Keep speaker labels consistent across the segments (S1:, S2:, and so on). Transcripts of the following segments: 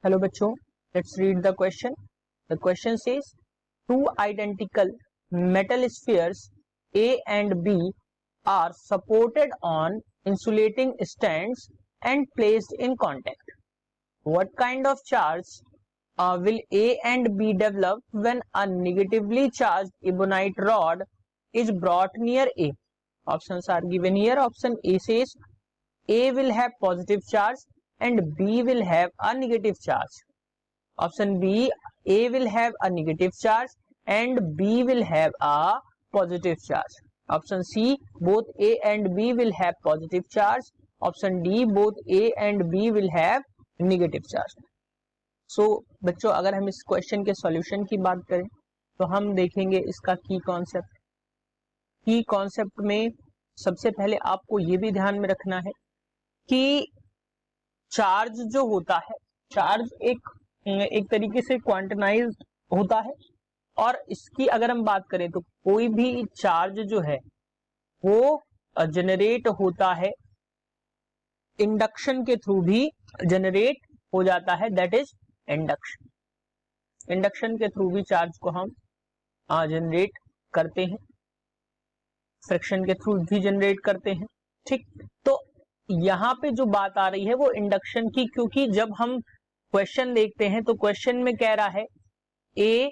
S1: Hello बच्चों, let's read the question. The question says two identical metal spheres A and B are supported on insulating stands and placed in contact. What kind of charge will A and B develop when a negatively charged ebonite rod is brought near A? Options are given here. Option A says A will have positive charge and B will have a negative charge. Option B, A will have a negative charge and B will have a positive charge. Option C, both A and B will have positive charge. Option D, both A and B will have negative charge. So बच्चों, अगर हम इस question के solution की बात करें तो हम देखेंगे इसका की कॉन्सेप्ट. की कॉन्सेप्ट में सबसे पहले आपको ये भी ध्यान में रखना है कि चार्ज जो होता है, चार्ज एक तरीके से क्वांटिनाइज्ड होता है और इसकी अगर हम बात करें तो कोई भी चार्ज जो है वो जनरेट होता है इंडक्शन के थ्रू भी जनरेट हो जाता है, दैट इज इंडक्शन. इंडक्शन के थ्रू भी चार्ज को हम जनरेट करते हैं, फ्रिक्शन के थ्रू भी जनरेट करते हैं. ठीक, तो यहाँ पे जो बात आ रही है वो इंडक्शन की, क्योंकि जब हम क्वेश्चन देखते हैं तो क्वेश्चन में कह रहा है ए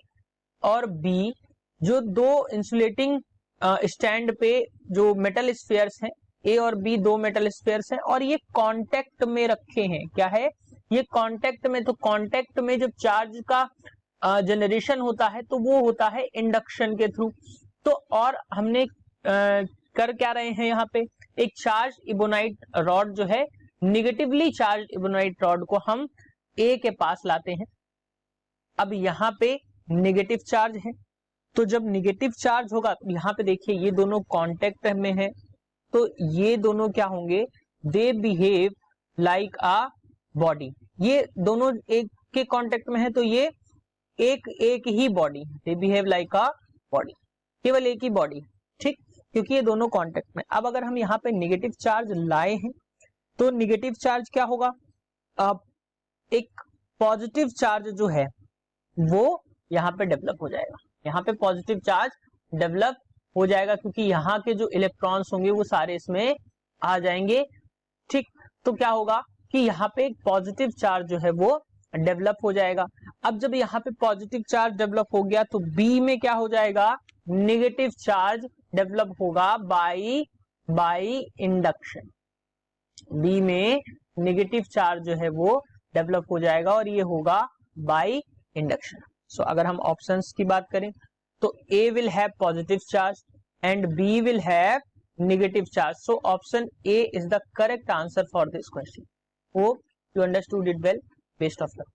S1: और बी जो दो इंसुलेटिंग स्टैंड पे जो मेटल स्फीयर्स हैं, ए और बी दो मेटल स्फीयर्स हैं और ये कांटेक्ट में रखे हैं. क्या है ये कांटेक्ट में? तो कांटेक्ट में जब चार्ज का जनरेशन होता है तो वो होता है इंडक्शन के थ्रू. तो और हमने कर क्या रहे हैं, यहाँ पे एक चार्ज इबोनाइट रॉड जो है, निगेटिवली चार्ज इबोनाइट रॉड को हम ए के पास लाते हैं. अब यहाँ पे नेगेटिव चार्ज है, तो जब नेगेटिव चार्ज होगा तो यहाँ पे देखिए ये दोनों कांटेक्ट में है, तो ये दोनों क्या होंगे, दे बिहेव लाइक अ बॉडी. ये दोनों एक के कांटेक्ट में है तो ये एक ही body, they behave like a body, केवल एक ही बॉडी. ठीक, क्योंकि ये दोनों कांटेक्ट में. अब अगर हम यहाँ पे नेगेटिव चार्ज लाए हैं तो नेगेटिव चार्ज क्या होगा, एक पॉजिटिव चार्ज जो है वो यहाँ पे डेवलप हो जाएगा. यहाँ पे पॉजिटिव चार्ज डेवलप हो जाएगा क्योंकि यहाँ के जो इलेक्ट्रॉन्स होंगे वो सारे इसमें आ जाएंगे. ठीक, तो क्या होगा कि यहाँ पे एक पॉजिटिव चार्ज जो है वो डेवलप हो जाएगा. अब जब यहाँ पे पॉजिटिव चार्ज डेवलप हो गया तो बी में क्या हो जाएगा, नेगेटिव चार्ज डेवलप होगा बाय इंडक्शन. बी में नेगेटिव चार्ज जो है वो डेवलप हो जाएगा और ये होगा बाय इंडक्शन. सो अगर हम ऑप्शंस की बात करें तो A will have positive charge and B will have negative charge. So option A is the correct answer for this question. Hope you understood it well. Best of luck.